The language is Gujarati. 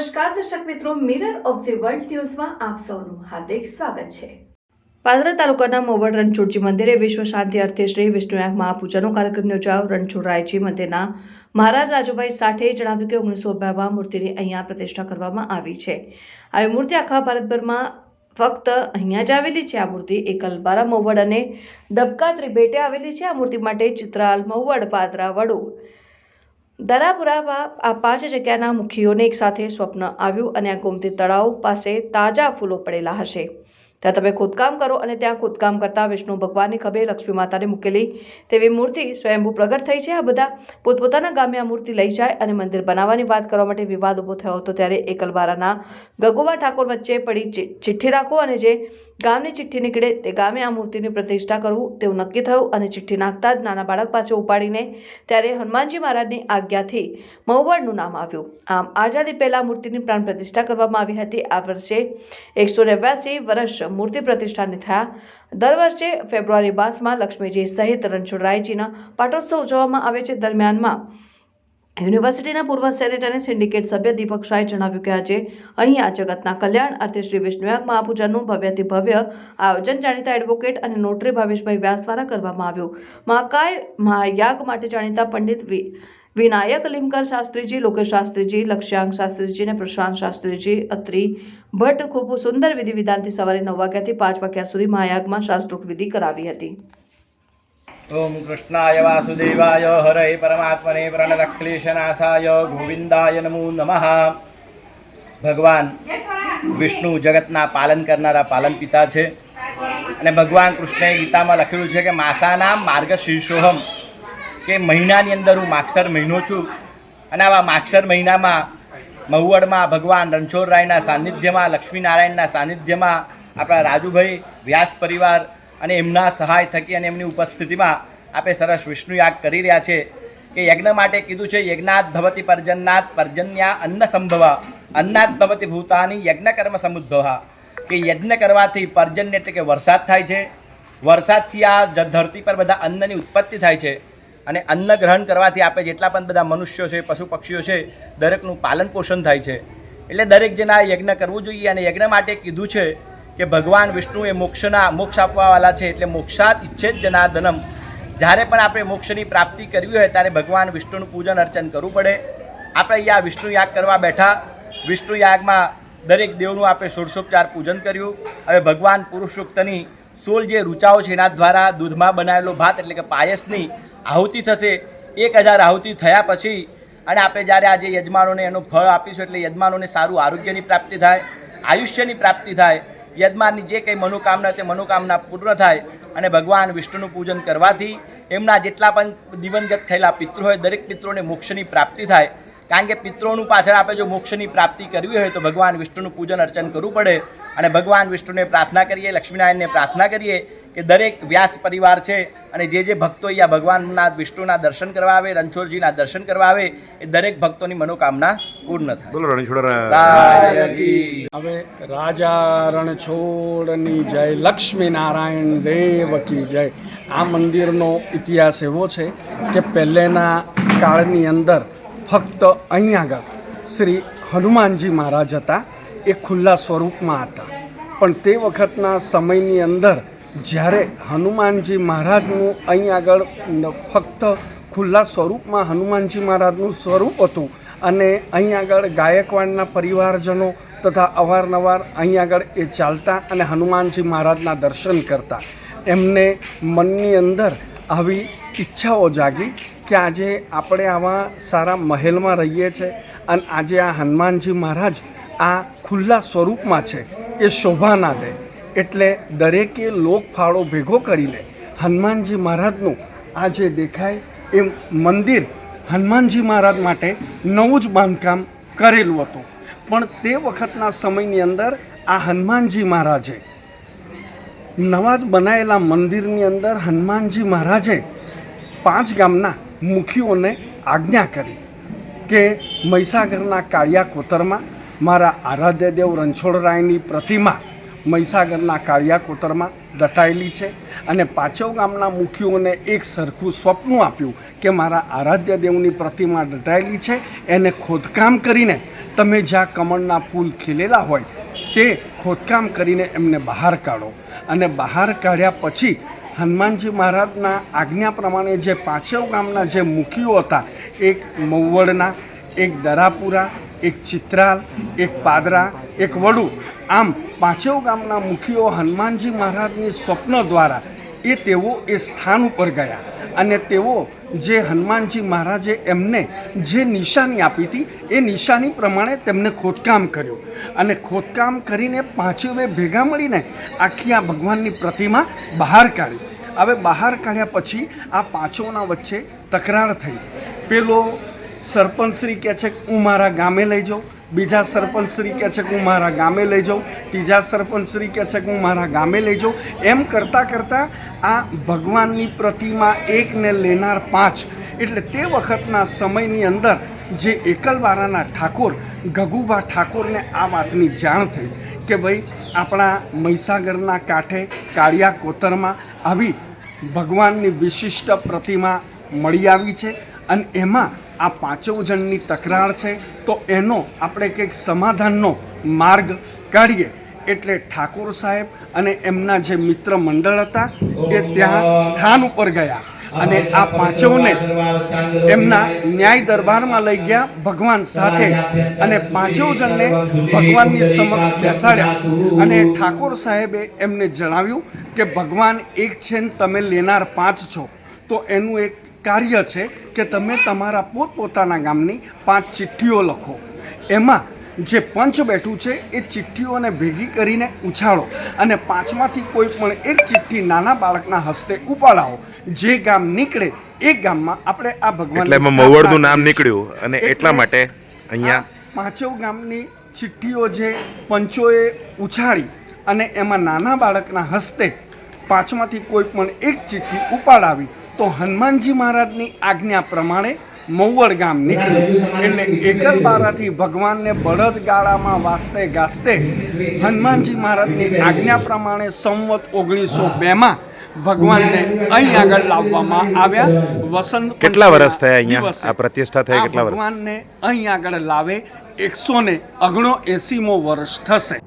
નમસ્કાર દર્શક મિત્રો, મિરર ઓફ ધી વર્લ્ડ ન્યૂઝમાં આપ સૌનું હાર્દિક સ્વાગત છે। પાદરા તાલુકાના મોવડ રણછોડજી મંદિરે વિશ્વ શાંતિ અર્થે શ્રી વિષ્ણુયાગ મહાપૂજાનો કાર્યક્રમ યોજાયો। રણછોડરાયજી મંદિરના મહારાજ રાજુભાઈ સાઠેએ જણાવ્યું કે 1992માં મૂર્તિની અહીંયા પ્રતિષ્ઠા કરવામાં આવી છે। આવી મૂર્તિ આખા ભારતભરમાં ફક્ત અહીંયા જ આવેલી છે। આ મૂર્તિ એકલબારા, મોવડ અને ડબકા ત્રિભેટે આવેલી છે। આ મૂર્તિ માટે ચિત્રાલ, મોવડ, પાદરા, વડોદ, દરાપુરા આ 5 જગ્યાના મુખીઓને એક સાથે સ્વપ્ન આવ્યું અને આ ગોમતી તળાવ પાસે તાજા ફૂલો પડેલા હશે, ત્યાં તમે ખોદકામ કરો અને ત્યાં ખોદકામ કરતા વિષ્ણુ ભગવાનની ખભે લક્ષ્મી માતાને મૂકેલી તેવી મૂર્તિ સ્વયંભૂ પ્રગટ થઈ છે। આ બધા પોતપોતાના ગામે આ મૂર્તિ લઈ જાય અને મંદિર બનાવવાની વાત કરવા માટે વિવાદ ઊભો થયો હતો, ત્યારે એકલબારાના ગગુબા ઠાકોર વચ્ચે પડી ચિઠ્ઠી રાખો અને જે ગામની ચિઠ્ઠી નીકળે તે ગામે આ મૂર્તિની પ્રતિષ્ઠા કરવું તેવું નક્કી થયું અને ચિઠ્ઠી નાખતા જ નાના બાળક પાસે ઉપાડીને ત્યારે હનુમાનજી મહારાજની આજ્ઞાથી મહુવડનું નામ આવ્યું। આમ આઝાદી પહેલા મૂર્તિની પ્રાણ પ્રતિષ્ઠા કરવામાં આવી હતી। આ વર્ષે 189 વર્ષ મૂર્તિ પ્રતિષ્ઠાને થયા। દર વર્ષે ફેબ્રુઆરી માસમાં લક્ષ્મીજી સહિત રણછોડરાયજીના પાટોત્સવ ઉજવવામાં આવે છે। દરમિયાનમાં યુનિવર્સિટીના પૂર્વ સેનેટ અને સિન્ડિકેટ સભ્ય દીપક શાહે જણાવ્યું કે આજે અહીંયા જગતના કલ્યાણ અર્થે શ્રી વિષ્ણુયાગ મહાપૂજાનું ભવ્યથી ભવ્ય આયોજન જાણીતા એડવોકેટ અને નોટરી ભાવેશભાઈ વ્યાસ દ્વારા કરવામાં આવ્યું। મહાકાય મહાયાગ માટે જાણીતા પંડિત વિનાયક લીમકર શાસ્ત્રીજી, લોકેશ શાસ્ત્રીજી, લક્ષ્યાંક શાસ્ત્રીજી અને પ્રશાંત શાસ્ત્રીજી, અત્રી ભટ્ટ ખૂબ સુંદર વિધિ વિધાનથી સવારે 9 વાગ્યાથી 5 વાગ્યા સુધી મહાયાગમાં શાસ્ત્રોક્ત વિધિ કરાવી હતી। ओम कृष्णाय वासुदेवाय हरे परमात्मने प्रणतक्लेशनाशाय गोविंदाय नमो नमः। भगवान विष्णु जगतना पालन करनारा पालन पिता है અને ભગવાન કૃષ્ણએ ગીતામાં લખેલું છે કે માસાના માર્ગશીર્ષોહમ, કે મહિનાની અંદર હું માગસર મહિનો છું અને આવા માગસર મહિનામાં મહુવડમાં ભગવાન રણછોડરાયના સાનિધ્યમાં, લક્ષ્મીનારાયણના સાનિધ્યમાં આપણા રાજુભાઈ વ્યાસ પરિવાર અને એમના સહાય થકી અને એમની ઉપસ્થિતિમાં આપણે સરસ વિષ્ણુયાગ કરી રહ્યા છે। કે યજ્ઞ માટે કીધું છે યજ્ઞાત ભવતિ પર્જન્યાત પર્જન્યા અન્ન સંભવ અન્નાત ભવતિ ભૂતાની યજ્ઞ કર્મ સમુદ્ભવ। કે યજ્ઞ કરવાથી પર્જન્ય એટલે કે વરસાદ થાય છે, વરસાદથી આ ધરતી પર બધા અન્નની ઉત્પત્તિ થાય છે અને અન્ન ગ્રહણ કરવાથી આપણે જેટલા પણ બધા મનુષ્યો છે, પશુ પક્ષીઓ છે, દરેકનું પાલન પોષણ થાય છે। એટલે દરેક જણા યજ્ઞ કરવું જોઈએ અને યજ્ઞ માટે કીધું છે કે ભગવાન વિષ્ણુ એ મોક્ષ આપવાવાળા છે, એટલે મોક્ષાત ઈચ્છેત જનાર્દનમ। જ્યારે પણ આપણે મોક્ષની પ્રાપ્તિ કરવી હોય ત્યારે ભગવાન વિષ્ણુનું પૂજન અર્ચન કરવું પડે। આપણે અહીંયા વિષ્ણુયાગ કરવા બેઠા, વિષ્ણુયાગમાં દરેક દેવનું આપણે ષોડશોપચાર પૂજન કર્યું। હવે ભગવાન પુરુષોક્તની 16 જે રૂચાઓ છે એના દ્વારા દૂધમાં બનાવેલો ભાત એટલે કે પાયસની આહુતિ થશે। 1000 આહુતિ થયા પછી અને આપણે જ્યારે આજે યજમાનોને એનું ફળ આપીશું એટલે યજમાનોને સારું આરોગ્યની પ્રાપ્તિ થાય, આયુષ્યની પ્રાપ્તિ થાય, યજમાનની જે કંઈ મનોકામના તે મનોકામના પૂર્ણ થાય અને ભગવાન વિષ્ણુનું પૂજન કરવાથી એમના જેટલા પણ દિવંગત થયેલા પિતૃ હોય દરેક પિતૃઓને મોક્ષની પ્રાપ્તિ થાય। કારણ કે પિતૃઓનું પાછળ આપણે જો મોક્ષની પ્રાપ્તિ કરવી હોય તો ભગવાન વિષ્ણુનું પૂજન અર્ચન કરવું પડે અને ભગવાન વિષ્ણુને પ્રાર્થના કરીએ, લક્ષ્મીનારાયણને પ્રાર્થના કરીએ કે દરેક વ્યાસ પરિવાર છે અને જે ભક્તો અહીંયા ભગવાનના વિષ્ણુના દર્શન કરવા આવે, રણછોડજીના દર્શન કરવા આવે એ દરેક ભક્તોની મનોકામના પૂર્ણ થાય। બોલો રણછોડરાય કી। હવે રાજા રણછોડની જય, લક્ષ્મીનારાયણ દેવ કી જય। આ મંદિરનો ઇતિહાસ એવો છે કે પહેલેના કાળની અંદર ફક્ત અહીં આગળ શ્રી હનુમાનજી મહારાજ હતા, એ ખુલ્લા સ્વરૂપમાં હતા, પણ તે વખતના સમયની અંદર જ્યારે હનુમાનજી મહારાજનું અહીં આગળ ફક્ત ખુલ્લા સ્વરૂપમાં હનુમાનજી મહારાજનું સ્વરૂપ હતું અને અહીં આગળ ગાયકવાડના પરિવારજનો તથા અવારનવાર અહીં આગળ એ ચાલતા અને હનુમાનજી મહારાજના દર્શન કરતા। એમને મનની અંદર આવી ઈચ્છાઓ જાગી કે આજે આપણે આવા સારા મહેલમાં રહીએ છીએ અને આજે આ હનુમાનજી મહારાજ આ ખુલ્લા સ્વરૂપમાં છે, એ શોભા ના દે, એટલે દરેકે લોકફાળો ભેગો કરીને હનુમાનજી મહારાજનું આ જે દેખાય એ મંદિર હનુમાનજી મહારાજ માટે નવું જ બાંધકામ કરેલું હતું। પણ તે વખતના સમયની અંદર આ હનુમાનજી મહારાજે નવા જ બનાવેલા મંદિરની અંદર હનુમાનજી મહારાજે 5 ગામના મુખીઓને આજ્ઞા કરી કે મહીસાગરના કાળિયા કોતરમાં મારા આરાધ્ય દેવ રણછોડરાયની પ્રતિમા મહીસાગરના કાળિયા કોતરમાં દટાયેલી છે અને પાંચેવ ગામના મુખીઓને એક સરખું સ્વપ્ન આપ્યું કે મારા આરાધ્ય દેવની પ્રતિમા દટાયેલી છે, એને ખોદકામ કરીને તમે જ્યાં કમળના ફૂલ ખીલેલા હોય તે ખોદકામ કરીને એમને બહાર કાઢો. અને બહાર કાઢ્યા પછી હનુમાનજી મહારાજના આજ્ઞા પ્રમાણે જે પાંચેવ ગામના જે મુખીઓ હતા, એક મવડના, એક દરાપુરા, એક ચિત્રાલ, એક પાદરા, એક વડુ, આમ પાંચેવ ગામના મુખીઓ હનુમાનજી મહારાજની સ્વપ્ન દ્વારા તેઓ એ સ્થાન ઉપર ગયા અને તેઓ જે હનુમાનજી મહારાજે એમને જે નિશાની આપી હતી એ નિશાની પ્રમાણે તેમને ખોદકામ કર્યું અને ખોદકામ કરીને પાંચેવે ભેગા મળીને આખી આ ભગવાનની પ્રતિમા બહાર કાઢી. હવે બહાર કાઢ્યા પછી આ પાંચોના વચ્ચે તકરાર થઈ. પેલો સરપંચશ્રી કહે છે કે હું મારા ગામે લઈ જાઉં, બીજા સરપંચશ્રી કહે છે કે હું મારા ગામે લઈ જાઉં, ત્રીજા સરપંચશ્રી કહે છે કે હું મારા ગામે લઈ જાઉં. એમ કરતાં કરતાં આ ભગવાનની પ્રતિમા એકને લેનાર પાંચ. એટલે તે વખતના સમયની અંદર જે એકલવારાના ઠાકોર ગગુભા ઠાકોરને આ વાતની જાણ થઈ કે ભાઈ આપણા મહીસાગરના કાંઠે કાળિયા કોતરમાં આવી ભગવાનની વિશિષ્ટ પ્રતિમા મળી આવી છે અને એમાં આ પાંચેવ જણની તકરાર છે, તો એનો આપણે કંઈક સમાધાનનો માર્ગ કાઢીએ. એટલે ઠાકોર સાહેબ અને એમના જે મિત્ર મંડળ હતા એ ત્યાં સ્થાન ઉપર ગયા અને આ પાંચેવને એમના ન્યાય દરબારમાં લઈ ગયા ભગવાન સાથે અને પાંચેવ જણને ભગવાનની સમક્ષ બેસાડ્યા અને ઠાકોર સાહેબે એમને જણાવ્યું કે ભગવાન એક છે ને તમે લેનાર પાંચ છો, તો એનું એક કાર્ય છે કે તમે તમારા પોતપોતાના ગામની 5 ચિઠ્ઠીઓ લખો. એમાં જે પંચ બેઠું છે એ ચિઠ્ઠીઓને ભેગી કરીને ઉછાળો અને 5માંથી કોઈ પણ એક ચિઠ્ઠી નાના બાળકના હસ્તે ઉપાડાવો. જે ગામ નીકળે એ ગામમાં આપણે આ ભગવાન એટલે એમાં મવડનું નામ નીકળ્યું અને એટલા માટે અહીંયા પાંચેવ ગામની ચિઠ્ઠીઓ જે પંચોએ ઉછાળી અને એમાં નાના બાળકના હસ્તે 5માંથી કોઈ પણ એક ચિઠ્ઠી ઉપાડાવી તો હનુમાનજી મહારાજની આજ્ઞા પ્રમાણે મવડ ગામ નીકળ્યું. એટલે એકલબારાથી ભગવાનને બળદગાડામાં વાસતે ગાસ્તે હનુમાનજી મહારાજની આજ્ઞા પ્રમાણે સંવત 1902માં ભગવાનને અહીં આગળ લાવવામાં આવ્યા. વસંત કેટલા વર્ષ થયા અહીંયા આ પ્રતિષ્ઠા થઈ? કેટલા વર્ષ? ભગવાનને અહીં આગળ લાવે 179મો વર્ષ થશે.